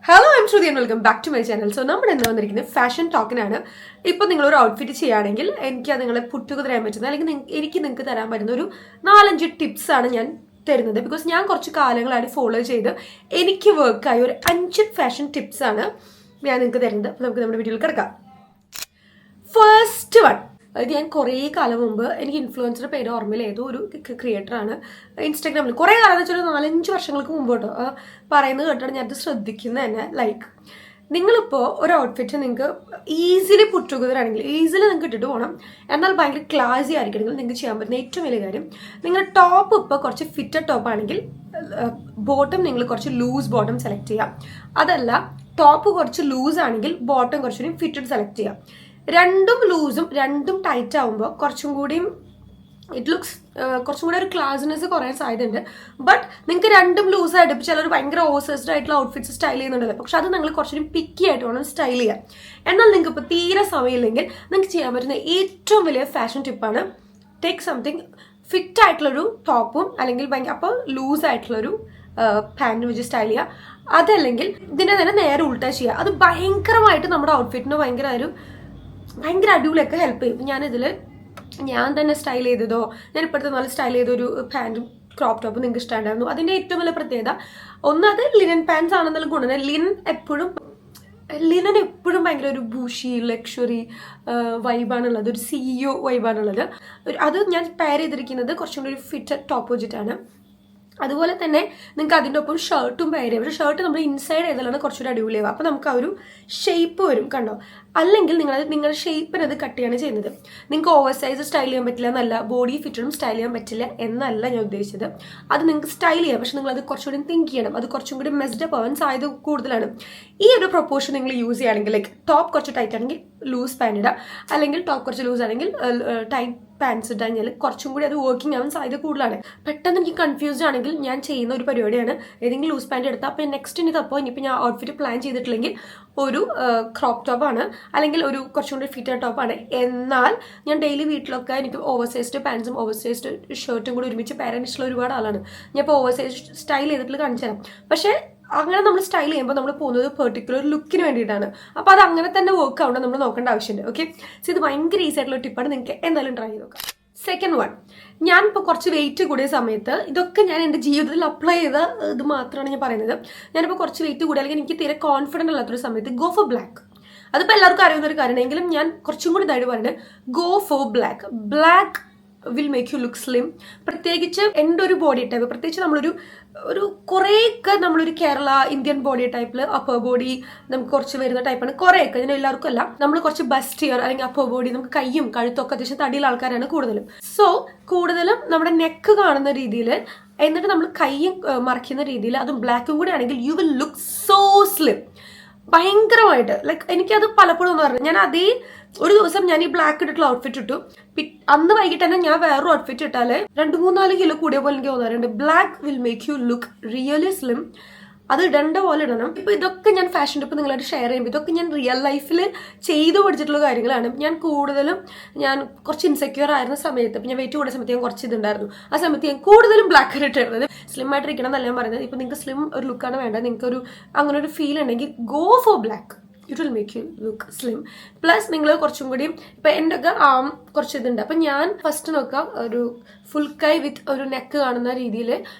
Hello I'm Shruti and welcome back to my channel. So നമ്മൾ എന്ന് വന്നിരിക്കുന്നത് ഫാഷൻ ടോക്കിനാണ്. ഇപ്പോൾ നിങ്ങളൊരു ഔട്ട്ഫിറ്റ് ചെയ്യുകയാണെങ്കിൽ എനിക്ക് അത് നിങ്ങളെ പുറ്റുകുതരാൻ പറ്റുന്നത് അല്ലെങ്കിൽ എനിക്ക് നിങ്ങൾക്ക് തരാൻ പറ്റുന്ന ഒരു 4-5 ടിപ്സാണ് ഞാൻ തരുന്നത്. ബിക്കോസ് ഞാൻ കുറച്ച് കാലങ്ങളായിട്ട് ഫോളോ ചെയ്ത് എനിക്ക് വർക്കായ ഒരു 5 ഫാഷൻ ടിപ്സാണ് ഞാൻ നിങ്ങൾക്ക് തരുന്നത്. അപ്പോൾ നമുക്ക് നമ്മുടെ വീഡിയോയിൽ കിടക്കാം. ഫസ്റ്റ് വൺ, അത് ഞാൻ കുറേ കാലം മുമ്പ് എനിക്ക് ഇൻഫ്ലുവൻസറുടെ പേര് ഓർമ്മയില്ല, ഏതോ ഒരു ക്രിയേറ്ററാണ് ഇൻസ്റ്റാഗ്രാമിൽ കുറേ കാലം എന്ന് വെച്ചാൽ 4-5 വർഷങ്ങൾക്ക് മുമ്പ് കേട്ടോ പറയുന്നത് കേട്ടാണ് ഞാനത് ശ്രദ്ധിക്കുന്നത് തന്നെ. ലൈക്ക് നിങ്ങളിപ്പോൾ ഒരു ഔട്ട്ഫിറ്റ് നിങ്ങൾക്ക് ഈസിലി പുറ്റുകുതരാണെങ്കിൽ ഈസിലി നിങ്ങൾക്ക് ഇട്ടിട്ട് പോകണം, എന്നാൽ ഭയങ്കര ക്ലാസി ആയിരിക്കണമെങ്കിൽ നിങ്ങൾക്ക് ചെയ്യാൻ പറ്റുന്ന ഏറ്റവും വലിയ കാര്യം, നിങ്ങൾ ടോപ്പ് ഇപ്പോൾ കുറച്ച് ഫിറ്റഡ് ടോപ്പ് ആണെങ്കിൽ ബോട്ടം നിങ്ങൾ കുറച്ച് ലൂസ് ബോട്ടം സെലക്ട് ചെയ്യാം. അതല്ല ടോപ്പ് കുറച്ച് ലൂസ് ആണെങ്കിൽ ബോട്ടം കുറച്ചുകൂടി ഫിറ്റഡ് സെലക്ട് ചെയ്യാം. രണ്ടും ലൂസും രണ്ടും ടൈറ്റ് ആവുമ്പോൾ കുറച്ചും കൂടിയും ഇറ്റ് ലുക്സ് കുറച്ചും കൂടി ഒരു ക്ലാസിനെസ് കുറയാൻ സാധ്യതയുണ്ട്. ബട്ട് നിങ്ങൾക്ക് രണ്ടും ലൂസ് ആയിട്ട് ഇപ്പോൾ ചിലർ ഭയങ്കര ഓവേഴ്സ്ഡ് ആയിട്ടുള്ള ഔട്ട്ഫിറ്റ്സ് സ്റ്റൈൽ ചെയ്യുന്നുണ്ടല്ലോ, പക്ഷെ അത് നിങ്ങൾ കുറച്ചുകൂടി പിക്കി ആയിട്ട് വേണം സ്റ്റൈൽ ചെയ്യാൻ. എന്നാൽ നിങ്ങൾക്ക് ഇപ്പോൾ തീരെ സമയമില്ലെങ്കിൽ നിങ്ങൾക്ക് ചെയ്യാൻ പറ്റുന്ന ഏറ്റവും വലിയ ഫാഷൻ ടിപ്പാണ്, ടേക്ക് സംതിങ് ഫിറ്റ് ആയിട്ടുള്ളൊരു ടോപ്പും അല്ലെങ്കിൽ അപ്പോൾ ലൂസ് ആയിട്ടുള്ളൊരു പാൻറ്റും വെച്ച് സ്റ്റൈൽ ചെയ്യുക. അതല്ലെങ്കിൽ ഇതിനെ തന്നെ നേരെ ഉൾട്ടാ ചെയ്യുക. അത് ഭയങ്കരമായിട്ട് നമ്മുടെ ഔട്ട്ഫിറ്റിന് ഭയങ്കര അടിപൊളിയൊക്കെ ഹെൽപ്പ് ചെയ്യും. ഞാൻ തന്നെ സ്റ്റൈൽ ചെയ്തതോ ഞാൻ ഇപ്പോഴത്തെ നല്ല സ്റ്റൈൽ ചെയ്തൊരു പാൻറ്റും ക്രോപ്പ് ടോപ്പും നിങ്ങൾക്ക് ഇഷ്ടമുണ്ടായിരുന്നു. അതിൻ്റെ ഏറ്റവും വലിയ പ്രത്യേകത അത് ലിനൻ പാൻസ് ആണെന്നുള്ള ഗുണം. ലിനൻ എപ്പോഴും ഭയങ്കര ഒരു ബൂഷി ലക്ഷറി വൈബാണുള്ളത്, ഒരു CEO വൈബാണുള്ളത്. അത് ഞാൻ പെയർ ചെയ്തിരിക്കുന്നത് കുറച്ചും കൂടി ഒരു ഫിറ്റഡ് ടോപ്പ് വെച്ചിട്ടാണ്. അതുപോലെ തന്നെ നിങ്ങൾക്ക് അതിൻ്റെ ഒപ്പം ഷർട്ടും പെയർ ചെയ്യാം. പക്ഷേ ഷർട്ട് നമ്മൾ ഇൻസൈഡ് ചെയ്താലാണ് കുറച്ചുകൂടി അടിപൊളിയാവുക. അപ്പോൾ നമുക്ക് ആ ഒരു ഷേപ്പ് വരും, കണ്ടോ. അല്ലെങ്കിൽ നിങ്ങളുടെ ഷേപ്പിന് അത് കട്ട് ചെയ്യാണ് ചെയ്യുന്നത്. നിങ്ങൾക്ക് ഓവർ സൈസ് സ്റ്റൈൽ ചെയ്യാൻ പറ്റില്ല എന്നല്ല, ബോഡി ഫിറ്റഡും സ്റ്റൈൽ ചെയ്യാൻ പറ്റില്ല എന്നല്ല ഞാൻ ഉദ്ദേശിച്ചത്. അത് നിങ്ങൾക്ക് സ്റ്റൈൽ ചെയ്യാം, പക്ഷെ നിങ്ങൾ അത് കുറച്ചുകൂടി തിങ്ക് ചെയ്യണം. അത് കുറച്ചും കൂടി മെസ്ഡപ്പ് ആവാൻ സാധ്യത കൂടുതലാണ്. ഈ ഒരു പ്രൊപ്പോർഷൻ നിങ്ങൾ യൂസ് ചെയ്യുകയാണെങ്കിൽ, ലൈക്ക് ടോപ്പ് കുറച്ച് ടൈറ്റ് ആണെങ്കിൽ ലൂസ് പാൻറ് ഇടുക, അല്ലെങ്കിൽ ടോപ്പ് കുറച്ച് ലൂസ് ആണെങ്കിൽ ടൈറ്റ് പാൻസ് ഇട്ട് കഴിഞ്ഞാൽ കുറച്ചും കൂടി അത് വർക്കിംഗ് ആവാൻ സാധ്യത കൂടുതലാണ്. പെട്ടെന്ന് എനിക്ക് കൺഫ്യൂസ്ഡ് ആണെങ്കിൽ ഞാൻ ചെയ്യുന്ന ഒരു പരിപാടിയാണ്, ഏതെങ്കിലും ലൂസ് പാൻറ് എടുത്താൽ അപ്പോൾ നെക്സ്റ്റ് ഇനിയിപ്പോൾ ഞാൻ ഔട്ട്ഫിറ്റ് പ്ലാൻ ചെയ്തിട്ടില്ലെങ്കിൽ ഒരു ക്രോപ്പ് ടോപ്പാണ് അല്ലെങ്കിൽ ഒരു കുറച്ചും കൂടി ഫിറ്റഡ് ടോപ്പാണ്. എന്നാൽ ഞാൻ ഡെയിലി വീട്ടിലൊക്കെ എനിക്ക് ഓവർസൈസ്ഡ് പാൻസും ഓവർസൈസ്ഡ് ഷർട്ടും കൂടി ഒരുമിച്ച് പാരാൻ ഇഷ്ടമുള്ള ഒരുപാട് ആളാണ്. ഞാൻ ഇപ്പോൾ ഓവർസൈസ്ഡ് സ്റ്റൈൽ ചെയ്തിട്ട് കാണിച്ചു തരാം. പക്ഷേ അങ്ങനെ നമ്മൾ സ്റ്റൈൽ ചെയ്യുമ്പോൾ നമ്മൾ പോകുന്നത് പെർട്ടിക്കുലർ ലുക്കിന് വേണ്ടിയിട്ടാണ്. അപ്പോൾ അത് അങ്ങനെ തന്നെ വർക്ക് ആവണം, നമ്മൾ നോക്കേണ്ട ആവശ്യമുണ്ട്. ഓക്കെ, സോ ഇത് ഭയങ്കര ഈസി ആയിട്ടുള്ള ടിപ്പാണ്, നിങ്ങൾക്ക് എന്തായാലും ട്രൈ ചെയ്ത് നോക്കാം. സെക്കൻഡ് വൺ, ഞാനിപ്പോൾ കുറച്ച് വെയിറ്റ് കൂടിയ സമയത്ത് ഇതൊക്കെ ഞാൻ എൻ്റെ ജീവിതത്തിൽ അപ്ലൈ ചെയ്ത ഇത് മാത്രമാണ് ഞാൻ പറയുന്നത്. ഞാനിപ്പോൾ കുറച്ച് വെയിറ്റ് കൂടി അല്ലെങ്കിൽ എനിക്ക് തീരെ കോൺഫിഡൻ്റ് അല്ലാത്തൊരു സമയത്ത് ഗോ ഫോർ ബ്ലാക്ക്. അതിപ്പോൾ എല്ലാവർക്കും അറിയുന്ന ഒരു കാര്യമാണെങ്കിലും ഞാൻ കുറച്ചും കൂടി ഇതായിട്ട് പറയുന്നത് go for black will make you look slim. പ്രത്യേകിച്ച് എൻ്റെ ഒരു ബോഡി ടൈപ്പ്, പ്രത്യേകിച്ച് നമ്മളൊരു കുറേയൊക്കെ നമ്മളൊരു കേരള ഇന്ത്യൻ ബോഡി ടൈപ്പിൽ അപ്പർ ബോഡി നമുക്ക് കുറച്ച് വരുന്ന ടൈപ്പാണ്. കുറേയൊക്കെ, ഇതിന് എല്ലാവർക്കും അല്ല. നമ്മൾ കുറച്ച് ബസ്റ്റ് ഇയർ അല്ലെങ്കിൽ അപ്പർ ബോഡി, നമുക്ക് കയ്യും കഴുത്തൊക്കെ അത്യാവശ്യം തടിയുള്ള ആൾക്കാരാണ് കൂടുതലും. സോ കൂടുതലും നമ്മുടെ നെക്ക് കാണുന്ന രീതിയിൽ, എന്നിട്ട് നമ്മൾ കയ്യും മറയ്ക്കുന്ന രീതിയിൽ, അതും ബ്ലാക്കും കൂടെ ആണെങ്കിൽ you will look so slim. ഭയങ്കരമായിട്ട് ലൈക്ക് എനിക്കത് പലപ്പോഴും ഒന്ന് പറഞ്ഞു. ഞാൻ ഒരു ദിവസം ഞാൻ ഈ ബ്ലാക്ക് ഇട്ടിട്ടുള്ള ഔട്ട്ഫിറ്റ് ഇട്ടു, അന്ന് വൈകിട്ട് തന്നെ ഞാൻ വേറൊരു ഔട്ട്ഫിറ്റ് ഇട്ടാല് 2-3-4 കിലോ കൂടിയ പോലെ എനിക്ക് തോന്നാറുണ്ട്. Black will make you look really slim. അത് ഇടേണ്ട പോലെ ഇടണം. ഇപ്പോൾ ഇതൊക്കെ ഞാൻ ഫാഷൻ ടിപ്പ് നിങ്ങളായിട്ട് ഷെയർ ചെയ്യുമ്പോൾ ഇതൊക്കെ ഞാൻ റിയൽ ലൈഫിൽ ചെയ്തു പഠിച്ചിട്ടുള്ള കാര്യങ്ങളാണ്. ഞാൻ കുറച്ച് ഇൻസെക്യൂർ ആയിരുന്ന സമയത്ത്, ഇപ്പം ഞാൻ വെയിറ്റ് കൂടിയ സമയത്ത് ഞാൻ കുറച്ച് ഇതുണ്ടായിരുന്നു. ആ സമയത്ത് ഞാൻ കൂടുതലും ബ്ലാക്ക് ഇട്ടിരുന്നത്. സ്ലിം ആയിട്ടിരിക്കണം എന്നല്ല ഞാൻ പറയുന്നത്. ഇപ്പോൾ നിങ്ങൾക്ക് സ്ലിം ഒരു ലുക്കാണ് വേണ്ടത്, നിങ്ങൾക്ക് അങ്ങനെ ഒരു ഫീൽ ഉണ്ടെങ്കിൽ go for black, it will make you look slim. Plus നിങ്ങൾ കുറച്ചും കൂടി ഇപ്പം എൻ്റെ ഒക്കെ കുറച്ച് ഇതുണ്ട്. അപ്പം ഞാൻ ഫസ്റ്റ് നോക്കാം ഒരു ഫുൾ കൈ വിത്ത് ഒരു നെക്ക് കാണുന്ന രീതിയിൽ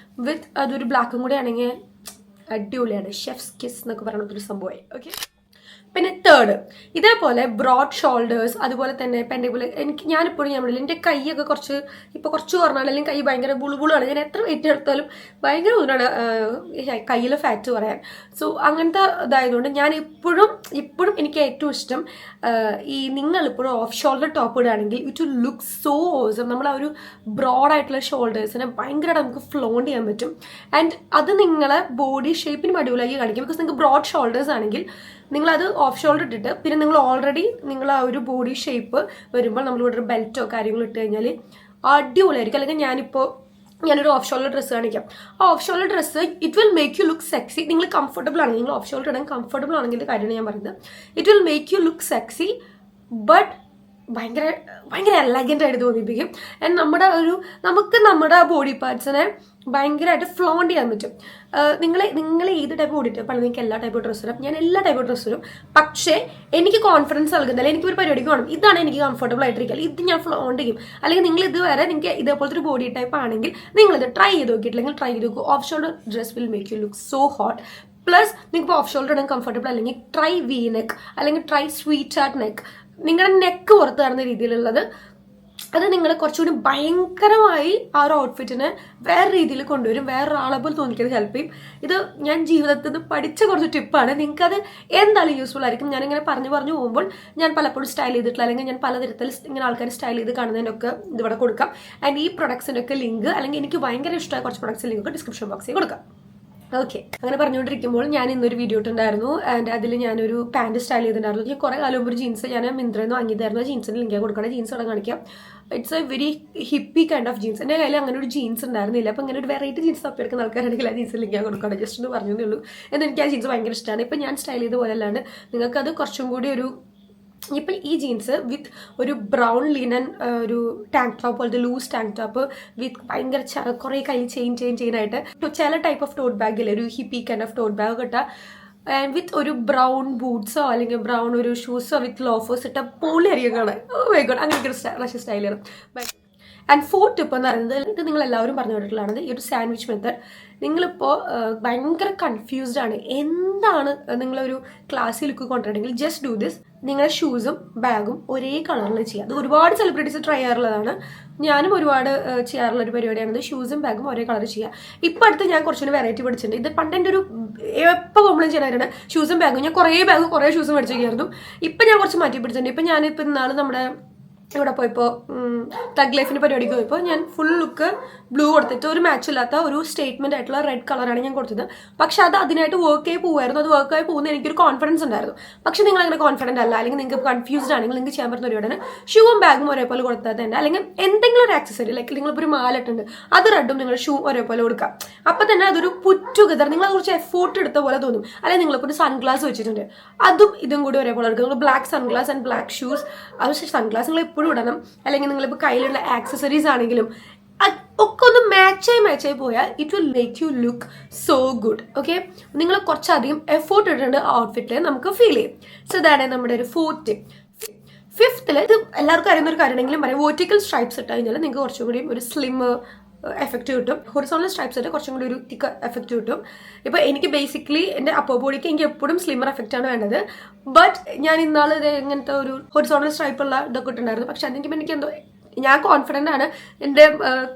വിത്ത് അതൊരു ബ്ലാക്കും കൂടി ആണെങ്കിൽ അടിപൊളിയാണ്. ഷെഫ്സ് കിസ് എന്നൊക്കെ പറയുന്നൊരു സംഭവമായി. ഓക്കെ, പിന്നെ തേർഡ്, ഇതേപോലെ ബ്രോഡ് ഷോൾഡേഴ്സ്, അതുപോലെ തന്നെ പെൻഡേബിൾ. ഞാനിപ്പോഴും ഞാൻ പറഞ്ഞില്ല, എൻ്റെ കൈയൊക്കെ കുറച്ച് കുറഞ്ഞാൽ അല്ലെങ്കിൽ കൈ ഭയങ്കര ബുളുബുളാണ്. ഞാൻ എത്ര വെയിറ്റ് എടുത്താലും ഭയങ്കര ബുദ്ധിമുട്ടാണ് കയ്യിൽ ഫാറ്റ് പറയാൻ. സോ അങ്ങനത്തെ ഇതായതുകൊണ്ട് ഞാൻ ഇപ്പോഴും എനിക്ക് ഏറ്റവും ഇഷ്ടം നിങ്ങളിപ്പോഴും ഓഫ് ഷോൾഡർ ടോപ്പ് ഇടുകയാണെങ്കിൽ it will look so awesome. നമ്മൾ ആ ഒരു ബ്രോഡായിട്ടുള്ള ഷോൾഡേഴ്സിനെ ഭയങ്കരമായിട്ട് നമുക്ക് ഫ്ലോണ്ട് ചെയ്യാൻ പറ്റും. ആൻഡ് അത് നിങ്ങളെ ബോഡി ഷേപ്പിനും അടിപൊളിയാക്കി കാണിക്കും. ബിക്കോസ് നിങ്ങൾക്ക് ബ്രോഡ് ഷോൾഡേഴ്സ് ആണെങ്കിൽ നിങ്ങളത് ഓഫ് ഷോൾഡർ ഇട്ടിട്ട് പിന്നെ നിങ്ങൾ ആ ഒരു ബോഡി ഷേപ്പ് വരുമ്പോൾ നമ്മളിവിടെ ഒരു ബെൽറ്റോ കാര്യങ്ങളോ ഇട്ട് കഴിഞ്ഞാൽ അടിപൊളിയായിരിക്കും. അല്ലെങ്കിൽ ഞാനൊരു ഓഫ് ഷോൾഡർ ഡ്രസ്സ് കാണിക്കാം. ആ of shoulder dress it will make you look sexy. നിങ്ങൾ കംഫർട്ടബിൾ ആണെങ്കിൽ, നിങ്ങൾ ഓഫ് ഷോൾഡർ ഇടാൻ കംഫർട്ടബിൾ ആണെങ്കിൽ കാര്യമാണ് ഞാൻ പറയുന്നത്. It will make you look sexy, but ഭയങ്കര ഭയങ്കര എലഗൻ്റ് ആയിട്ട് തോന്നിപ്പിക്കും. ആൻഡ് നമുക്ക് നമ്മുടെ ബോഡി പാർട്സിനെ ഭയങ്കരമായിട്ട് ഫ്ലോണ്ട് ചെയ്യാൻ പറ്റും. നിങ്ങൾ ഏത് ടൈപ്പ് ബോഡി ടൈപ്പാണ്, നിങ്ങൾക്ക് എല്ലാ ടൈപ്പ് ഡ്രസ്സ് ഇടും, ഞാൻ എല്ലാ ടൈപ്പ് ഡ്രസ്സ് ഇടും. പക്ഷേ എനിക്ക് കോൺഫിഡൻസ് നൽകുന്നില്ല. എനിക്കൊരു പരിപാടിക്ക് വേണം, ഇതാണ് എനിക്ക് കംഫർട്ടബിൾ ആയിട്ടിരിക്കുക, ഇത് ഞാൻ ഫ്ലോണ്ട് ചെയ്യും. അല്ലെങ്കിൽ നിങ്ങൾ ഇതുവരെ നിങ്ങൾക്ക് ഇതേപോലത്തെ ഒരു ബോഡി ടൈപ്പ് ആണെങ്കിൽ നിങ്ങളിത് ട്രൈ ചെയ്ത് നോക്കിയിട്ടില്ലെങ്കിൽ ട്രൈ ചെയ്ത് നോക്കും. Of shoulder dress will make you look so hot. Plus നിങ്ങൾക്ക് ഓഫ് ഷോൾഡർ ഇടാൻ കംഫർട്ടബിൾ അല്ലെങ്കിൽ ട്രൈ വി നെക്ക് അല്ലെങ്കിൽ ട്രൈ സ്വീറ്റ് ഹാർട്ട് നെക്ക്. നിങ്ങളുടെ നെക്ക് പുറത്ത് കാണുന്ന രീതിയിലുള്ളത്, അത് നിങ്ങൾ കുറച്ചുകൂടി ഭയങ്കരമായി ആ ഒരു ഔട്ട്ഫിറ്റിനെ വേറെ രീതിയിൽ കൊണ്ടുവരും, വേറൊരാളെ പോലെ തോന്നിക്കുന്നത് ഹെൽപ്പ് ചെയ്യും. ഇത് ഞാൻ ജീവിതത്തിൽ നിന്ന് പഠിച്ച കുറച്ച് ടിപ്പാണ്. നിങ്ങൾക്കത് എന്തായാലും യൂസ്ഫുൾ ആയിരിക്കും. ഞാനിങ്ങനെ പറഞ്ഞു പോകുമ്പോൾ ഞാൻ പലപ്പോഴും സ്റ്റൈൽ ചെയ്തിട്ടില്ല, അല്ലെങ്കിൽ ഞാൻ പലതരത്തിൽ ഇങ്ങനെ ആൾക്കാർ സ്റ്റൈൽ ചെയ്ത് കാണുന്നതിനൊക്കെ ഇതിവിടെ കൊടുക്കാം. ആൻഡ് ഈ പ്രൊഡക്ട്സിൻ്റെ ഒക്കെ ലിങ്ക്, അല്ലെങ്കിൽ എനിക്ക് ഭയങ്കര ഇഷ്ടമായ കുറച്ച് പ്രൊഡക്ട്സിൻ്റെ ലിങ്ക് ഒക്കെ ഡിസ്ക്രിപ്ഷൻ ബോക്സിൽ കൊടുക്കാം. ഓക്കെ, അങ്ങനെ പറഞ്ഞുകൊണ്ടിരിക്കുമ്പോൾ ഞാൻ ഇന്നൊരു വീഡിയോ ഇട്ടുണ്ടായിരുന്നു. ആൻഡ് അതിൽ ഞാനൊരു പാൻറ് സ്റ്റൈൽ ചെയ്തിട്ടുണ്ടായിരുന്നു. ഞാൻ കുറേ കാലം മുമ്പ് ഒരു ജീൻസ് ഞാൻ മിന്ത്രയിൽ നിന്ന് വാങ്ങിയതായിരുന്നു. ജീൻസിന് ലിങ്ക് കൊടുക്കണം, ജീൻസ് അവിടെ കാണിക്കാം. It's A very hippie kind of genes. എൻ്റെ കയ്യിൽ അങ്ങനെ ഒരു ജീൻസ് ഉണ്ടായിരുന്നില്ല. അപ്പോൾ ഇങ്ങനെ ഒരു വെറൈറ്റി ജീൻസ് തപ്പിയെടുക്കുന്ന ആൾക്കാരാണെങ്കിൽ ആ ജീൻസ് ലിങ്ക് കൊടുക്കണം, ജസ്റ്റ് ഒന്ന് പറഞ്ഞതേ ഉള്ളൂ. എന്ന് എനിക്ക് ആ ജീൻസ് ഭയങ്കര ഇഷ്ടമാണ്. ഇപ്പം ഞാൻ സ്റ്റൈൽ ചെയ്ത പോലെ അല്ലാണ്ട് നിങ്ങൾക്കത് കുറച്ചും കൂടി ഒരു, ഇപ്പം ഈ ജീൻസ് വിത്ത് ഒരു ബ്രൗൺ ലിനൻ ഒരു ടാങ്ക് ടോപ്പ് പോലത്തെ ലൂസ് ടാങ്ക് ടോപ്പ് വിത്ത് ഭയങ്കര കുറേ കയ്യിൽ ചെയിനായിട്ട് ചില ടൈപ്പ് ഓഫ് ടോട്ട് ബാഗില്ലേ, ഒരു hippie kind of taught bag കിട്ടുക, ആൻഡ് വിത്ത് ഒരു ബ്രൗൺ ബൂട്ട്സോ അല്ലെങ്കിൽ ബ്രൗൺ ഒരു ഷൂസോ വിത്ത് ലോഫേഴ്സ് ഇട്ട പൊളി അറിയാൻ കാണാൻ. ഓ മൈ ഗോഡ്, അങ്ങനെയൊക്കെ ഒരു റഷ്യ സ്റ്റൈലാണ്. ആൻഡ് ഫോർത്ത് ടിപ്പ് എന്ന് പറയുന്നത്, ഇത് നിങ്ങൾ എല്ലാവരും പറഞ്ഞു കേട്ടിട്ടുള്ളതാണ്, ഈ ഒരു സാൻഡ്വിച്ച് മെത്തേഡ്. നിങ്ങളിപ്പോൾ ഭയങ്കര കൺഫ്യൂസ്ഡ് ആണ്, എന്താണ് നിങ്ങളൊരു ക്ലാസ്സിൽ ലുക്ക് കൊണ്ടുവരണമെങ്കിൽ ജസ്റ്റ് ഡു ദിസ്. നിങ്ങളുടെ ഷൂസും ബാഗും ഒരേ കളറിൽ ചെയ്യുക. അത് ഒരുപാട് സെലിബ്രിറ്റീസ് ട്രൈ ചെയ്യാറുള്ളതാണ്, ഞാനും ഒരുപാട് ചെയ്യാറുള്ള ഒരു പരിപാടിയാണിത്. ഷൂസും ബാഗും ഒരേ കളർ ചെയ്യുക. ഇപ്പം അടുത്ത് ഞാൻ കുറച്ചുകൂടി വെറൈറ്റി പഠിച്ചിട്ടുണ്ട്. ഇത് പണ്ട് എൻ്റെ ഒരു എപ്പോൾ കോംപ്ലൈൻറ്റ് ചെയ്യാനായിരുന്നു ഷൂസും ബാഗും. ഞാൻ കുറേ ഷൂസും മേടിച്ചേക്കായിരുന്നു. ഇപ്പം ഞാൻ കുറച്ച് മാറ്റി പിടിച്ചിട്ടുണ്ട്. ഇപ്പം ഞാനിപ്പോൾ ഇന്നാൾ നമ്മുടെ ഇവിടെ പോയപ്പോൾ തഗ് ലൈഫിൻ്റെ പരിപാടിക്ക് പോയപ്പോൾ ഞാൻ ഫുൾ ലുക്ക് ബ്ലൂ കൊടുത്തിട്ട് ഒരു മാച്ച് ഇല്ലാത്ത ഒരു സ്റ്റേറ്റ്മെൻ്റ് ആയിട്ടുള്ള റെഡ് കളറാണ് ഞാൻ കൊടുത്തത്. പക്ഷെ അത് അതിനായിട്ട് വർക്കായി പോകുമായിരുന്നു. അത് വർക്കായി പോകുന്ന എനിക്കൊരു കോൺഫിഡൻസ് ഉണ്ടായിരുന്നു. പക്ഷെ നിങ്ങൾ അങ്ങനെ കോൺഫിഡൻ്റ് അല്ല, അല്ലെങ്കിൽ നിങ്ങൾക്ക് കൺഫ്യൂസ്ഡ് ആണെങ്കിൽ നിങ്ങൾക്ക് ചെയ്യാൻ പറ്റുന്ന പരിപാടിയാണ് ഷൂവും ബാഗും ഒരേപോലെ കൊടുത്താൽ തന്നെ, അല്ലെങ്കിൽ എന്തെങ്കിലും ഒരു ആക്സസറി, ലൈക്ക് നിങ്ങളിപ്പോൾ ഒരു മാലിട്ടുണ്ട്, അത് റെഡും നിങ്ങൾ ഷൂ ഒരേപോലെ കൊടുക്കുക. അപ്പം തന്നെ അതൊരു പുറ്റ് ടുഗദർ, നിങ്ങൾ കുറച്ച് എഫോർട്ട് എടുത്ത പോലെ തോന്നും. അല്ലെങ്കിൽ നിങ്ങളിപ്പോൾ ഒരു സൺഗ്ലാസ് വെച്ചിട്ടുണ്ട്, അതും ഇതും കൂടി ഒരേപോലെ എടുക്കുക. നിങ്ങൾ black sunglass and black shoes, അത് സൺഗ്ലാസ് നിങ്ങൾ എപ്പോഴും ഇടണം. അല്ലെങ്കിൽ നിങ്ങളിപ്പോൾ കയ്യിലുള്ള ആക്സസറീസ് ആണെങ്കിലും ഒക്കെ ഒന്ന് മാച്ചായി പോയാൽ it will make you look so good. Okay, നിങ്ങൾ കുറച്ചധികം എഫോർട്ട് ഇട്ടിട്ടുണ്ട് ഔട്ട്ഫിറ്റിൽ നമുക്ക് ഫീൽ ചെയ്യും. സോ ഇതാണ് നമ്മുടെ ഒരു ഫോർത്ത് ടിപ്പ്. ഫിഫ്ത്തിൽ, ഇത് എല്ലാവർക്കും അറിയുന്ന ഒരു കാര്യമാണെങ്കിലും പറയാം, വെർട്ടിക്കൽ സ്ട്രൈപ്സ് ഇട്ട് കഴിഞ്ഞാൽ നിങ്ങൾക്ക് കുറച്ചും കൂടി ഒരു സ്ലിം എഫക്റ്റ് കിട്ടും. ഹൊറിസോണ്ടൽ സ്ട്രൈപ്സ് ഇട്ട് കുറച്ചും കൂടി ഒരു തിക്ക് എഫക്റ്റ് കിട്ടും. ഇപ്പോൾ എനിക്ക് ബേസിക്കലി എൻ്റെ അപ്പർ ബോഡിക്ക് എനിക്ക് എപ്പോഴും സ്ലിമ്മർ എഫക്റ്റ് ആണ് വേണ്ടത്. ബട്ട് ഞാൻ ഇന്നാൾ ഇങ്ങനത്തെ ഒരു ഹൊറിസോണ്ടൽ സ്ട്രൈപ്പുള്ള ഇതൊക്കെ ഇട്ടുണ്ടായിരുന്നു. പക്ഷെ അതെനിക്ക് എനിക്ക് എന്തോ, ഞാൻ കോൺഫിഡൻ്റ് ആണ്, എൻ്റെ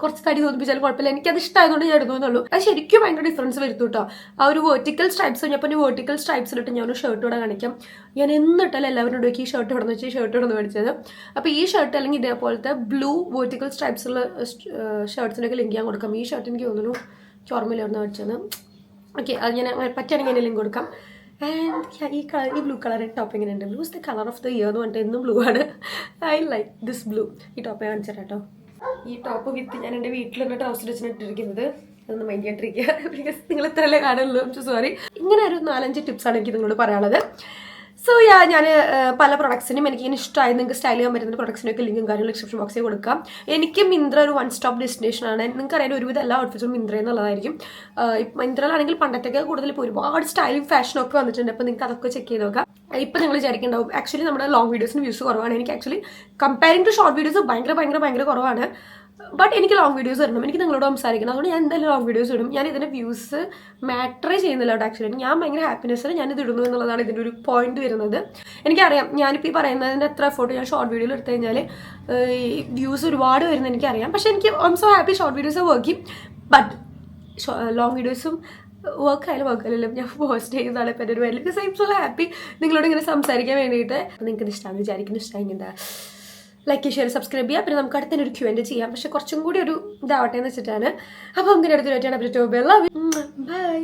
കുറച്ച് തടി തോന്നിപ്പിച്ചാലും കുഴപ്പമില്ല, എനിക്കത് ഇഷ്ടമായതുകൊണ്ട് ഞാൻ ഇടുന്നുള്ളൂ. അത് ശരിക്കും ഭയങ്കര ഡിഫറൻസ് വരുത്തും കേട്ടോ. ആ ഒരു വെർട്ടിക്കൽ സ്ട്രൈപ്സ് കഴിഞ്ഞപ്പോൾ വെർട്ടിക്കൽ സ്ട്രൈപ്സിലിട്ട് ഞാനൊരു ഷർട്ട് ഇവിടെ കാണിക്കാം. ഞാൻ എന്നിട്ടല്ല എല്ലാവരും ഇടയ്ക്ക് ഈ ഷർട്ട് ഇടുന്ന വെച്ചാൽ ഈ ഷർട്ട് ഇടുന്ന് മേടിച്ചത്. അപ്പോൾ ഈ ഷർട്ട് അല്ലെങ്കിൽ ഇതേപോലത്തെ ബ്ലൂ വെർട്ടിക്കൽ സ്ട്രൈപ്സുള്ള ഷർട്ട്സിനൊക്കെ ലിങ്ക് ഞാൻ കൊടുക്കാം. ഈ ഷർട്ട് എനിക്ക് തോന്നുന്നു ഓർമ്മയിലായിരുന്നു മേടിച്ചത്. ഓക്കെ, അത് ഞാൻ പറ്റുകയാണെങ്കിൽ അതിന് ലിങ്ക് കൊടുക്കാം. ആൻഡ് ഈ ബ്ലൂ കളർ ടോപ്പ് എങ്ങനെയുണ്ട്? Blue is the colour of the year എന്ന് പറഞ്ഞിട്ട് എന്നും ബ്ലൂ ആണ്. I like this blue. ഈ ടോപ്പ് ഞാൻ കാണിച്ചു കേട്ടോ. ഈ ടോപ്പ് വിത്ത് ഞാൻ എൻ്റെ വീട്ടിലുള്ള ട്രൗസർ വെച്ചിട്ട് ഇട്ടിരിക്കുന്നത്, അതൊന്ന് മൈൻഡ് ചെയ്യാണ്ടിരിക്കുക, ബിക്കോസ് നിങ്ങൾ ഇത്രയല്ലേ കാണുള്ളൂ. സോറി. ഇങ്ങനെ ഒരു 4-5 ടിപ്സാണ് എനിക്ക് നിങ്ങളോട് പറയാനുള്ളത്. സോ ഞാൻ പല പ്രൊഡക്ട്സിനും എനിക്ക് ഇങ്ങനെ ഇഷ്ടമായി, നിങ്ങൾക്ക് സ്റ്റൈൽ ചെയ്യാൻ പറ്റുന്ന പ്രൊഡക്ട്സിനൊക്കെ ലിങ്കും കാര്യങ്ങളും ഡിസ്ക്രിപ്ഷൻ ബോക്സിൽ കൊടുക്കാം. എനിക്ക് മിന്ത്ര ഒരു 1 സ്റ്റോപ്പ് ഡെസ്റ്റിനേഷൻ ആണ്. നിങ്ങൾക്ക് അറിയാൻ ഒരുവിധം എല്ലാ ഔട്ട്ഫിറ്റ്സും മിന്ത്ര എന്നുള്ളതായിരിക്കും. മിന്ത്രയിലാണെങ്കിൽ പണ്ടത്തൊക്കെ കൂടുതൽ ഇപ്പോൾ ഒരുപാട് സ്റ്റൈലും ഫാഷനും ഒക്കെ വന്നിട്ടുണ്ട്. അപ്പോൾ നിങ്ങൾക്ക് അതൊക്കെ ചെക്ക് ചെയ്ത് നോക്കാം. ഇപ്പം നിങ്ങൾ വിചാരിക്കുന്നുണ്ടാവും ആക്ച്വലി നമ്മുടെ ലോങ് വീഡിയോസിന് വ്യൂസ് കുറവാണ്. എനിക്ക് actually comparing to short videos ഭയങ്കര കുറവാണ്. ബട്ട് എനിക്ക് ലോങ് വീഡിയോസ് ഇടണം, എനിക്ക് നിങ്ങളോട് സംസാരിക്കണം, അതുകൊണ്ട് ഞാൻ എന്തായാലും ലോങ് വീഡിയോസ് ഇടും. ഞാൻ ഇതിൻ്റെ വ്യൂസ് മാറ്ററേ ചെയ്യുന്നില്ല കേട്ടോ. ആക്ച്വലി ഞാൻ ഭയങ്കര ഹാപ്പിനെസ്സിൽ ഞാനിത് ഇടുന്നു എന്നുള്ളതാണ് ഇതിൻ്റെ ഒരു പോയിന്റ് വരുന്നത്. എനിക്കറിയാം ഞാനിപ്പോൾ ഈ പറയുന്നതിൻ്റെ എത്ര എഫോർട്ട് ഞാൻ ഷോർട്ട് വീഡിയോയിൽ എടുത്തു കഴിഞ്ഞാൽ വ്യൂസ് ഒരുപാട് വരുന്നത് എനിക്കറിയാം. പക്ഷേ എനിക്ക് I M so happy short videos വർക്കും. ബട്ട് ലോങ് വീഡിയോസും വർക്കായാലും ഞാൻ പോസ്റ്റ് ചെയ്യുന്നതാണ് ഇപ്പം എൻ്റെ ഒരു വേണ്ടി. Because I M so happy നിങ്ങളോട് ഇങ്ങനെ സംസാരിക്കാൻ വേണ്ടിയിട്ട്. നിങ്ങൾക്ക് ഇഷ്ടമാണെന്ന് വിചാരിക്കുന്നു. ഇഷ്ടമായി എന്താ ലൈക്ക്, ഷെയർ, സബ്സ്ക്രൈബ് ചെയ്യുക. പിന്നെ നമുക്ക് അടുത്തൊരു Q&A ചെയ്യാം, പക്ഷെ കുറച്ചും കൂടി ഒരു ഇതാവട്ടെ എന്ന് വെച്ചിട്ടാണ്. അപ്പോൾ നമുക്ക് അടുത്തൊരു ബൈ.